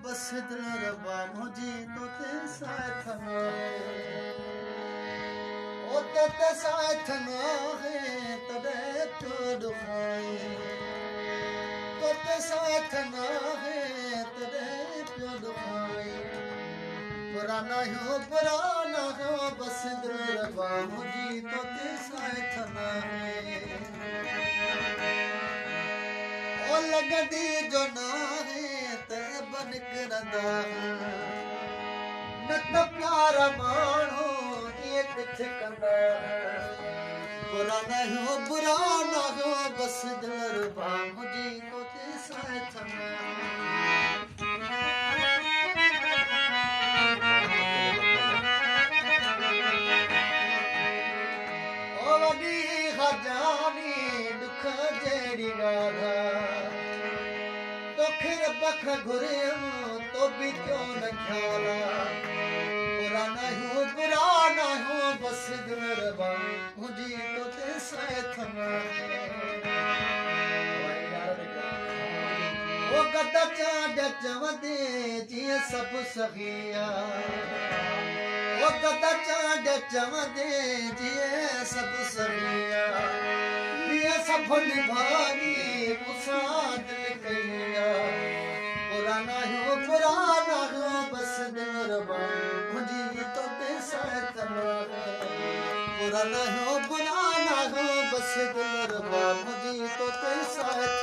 बस दिल रबा मुझी तो ते साथ ना है ओ ते साथ ना है तड़े तो दुखाए तो ते साथ ना है तड़े तो दुखाए पुराना हो बस दिल रबा मुझी तो ते साथ ना है ओ लगदी जो ना है बन करंदा न त प्यारा माण्हू ईअं किथे कंदा बुरा न हो बस दिल रुबा मुंहिंजी तोते साथ ओ वॾी खजानी दुख जहिड़ी ॻाल्हि तोखे बख घुरियो तो भी क्यों न ख्याला बुरा न हो बस दिल रबा मुझी तो ते साथ ओ गदा चांड चवंदे जीअं सभु सखिया ओ गदा चांड चवंदे जीअं सभु सखिया हीअं सभु निभारी मूंसां दिलि कई पुराना हो बस दिल रबा मुझी तो ते साथ पुराना हो बस दिल रबा मुझी तो ते साथ